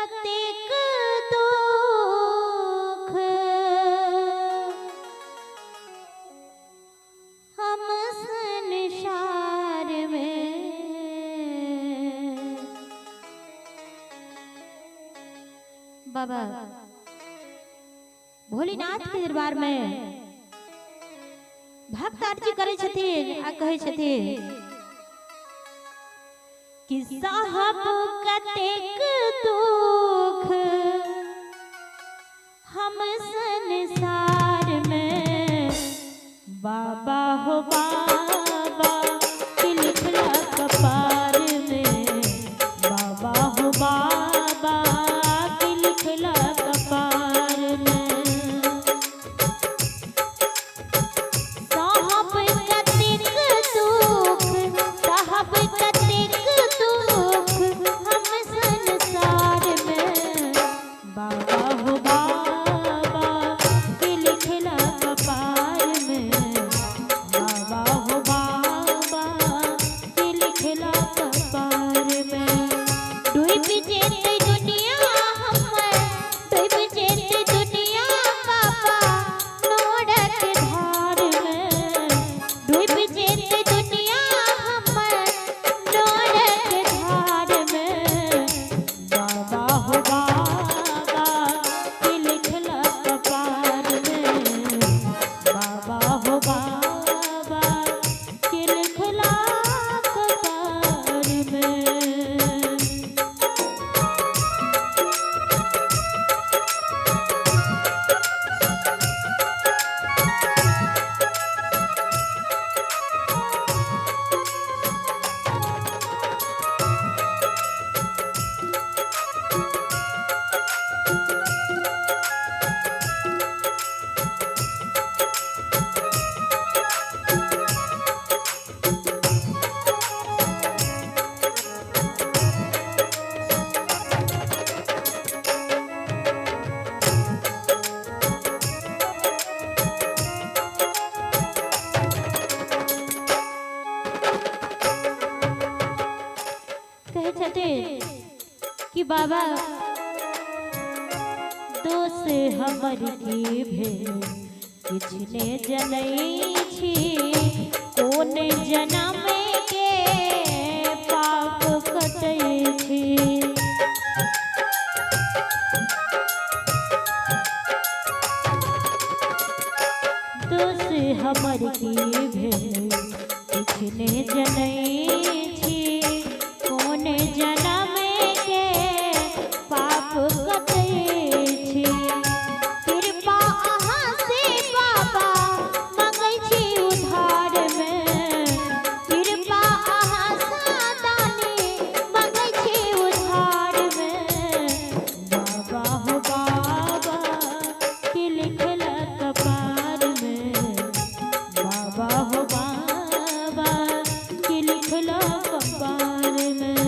कतेक दुख हम संसार में। बाबा भोलेनाथ के दरबार में भक्त अर्जी करे छथिन आ कहे छथिन कि साहब कतेक दुख हम संसार में। बाबा हो बाबा के लिखला कपार में। बाबा हो बाबा के लिखला कपार में। साहब कतेक दुख साहब कतेक दुख हम संसार में। बाबा हो बाबा के लिखला कपार में। बाबा हो बाबा के लिखला कपार में। डूब जेते दुनिया हमर डूब जेते दुनिया बाबा नोरक धार में। डूब जेते दुनिया हमर नोरक धार में। बाबा हो बाबा के लिखला कपार में। बाबा हो बाबा के लिखला कपार में। कहे छथिन कि बाबा दोष हमर की भेल किछने जनई छी। कोन जन्म के पाप कटै छी। दोष हमर की भेल किछने जनई छी। कोन जन्म के पाप कटै छी। कृपा अहाँ से बाबा मंगै छी उधार में। कृपा अहाँ से दानी मंगै छी उधार में। बाबा हो बाबा के लिखला कपार में। बाबा हो बाबा के लिखला कपार में।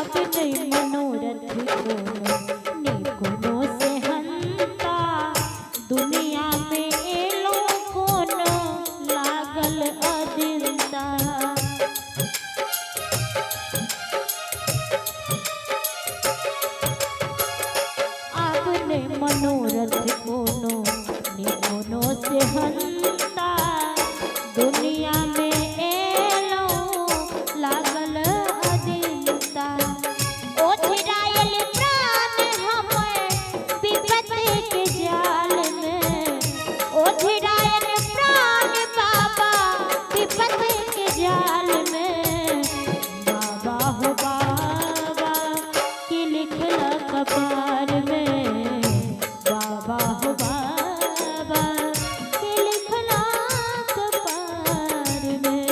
अब नहीं मनोरथ ने कोनो से हंता। दुनिया में एलो कोनो लागल अदिलता। अब नहीं मनोरथ ने कोनो से हंता। दुनिया में एलो लागल अदिलता। ओझरायल प्राण हमर विपत के जाल में। ओझरायल प्राण बाबा विपत के जाल में। बाबा हो बाबा के लिखला कपार में। बाबा हो बाबा के लिखला कपार में।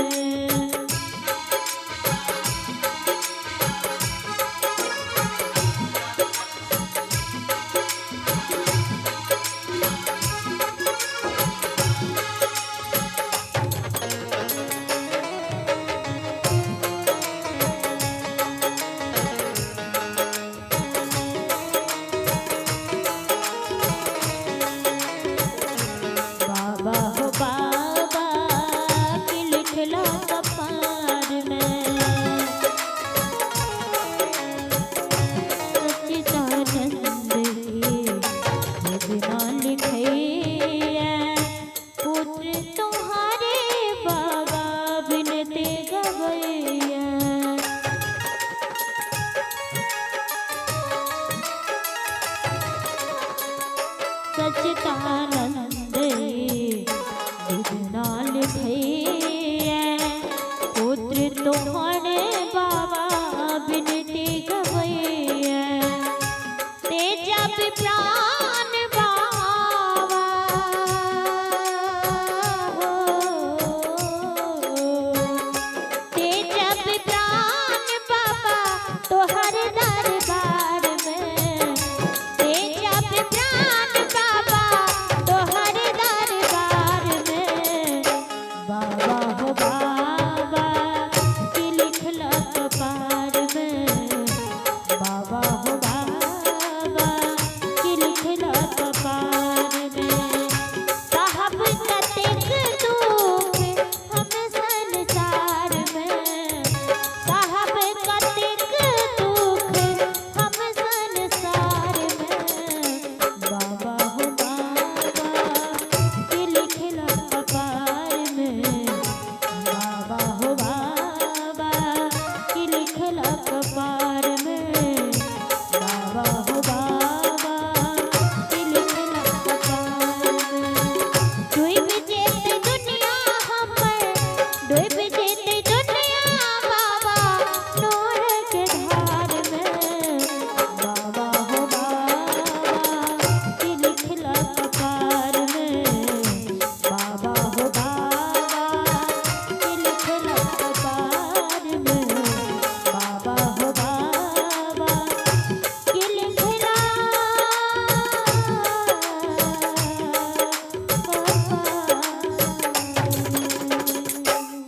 बिना लिखैया पुत्र तुम्हारे बाबा बिनते गवैया। सच्चिदानंद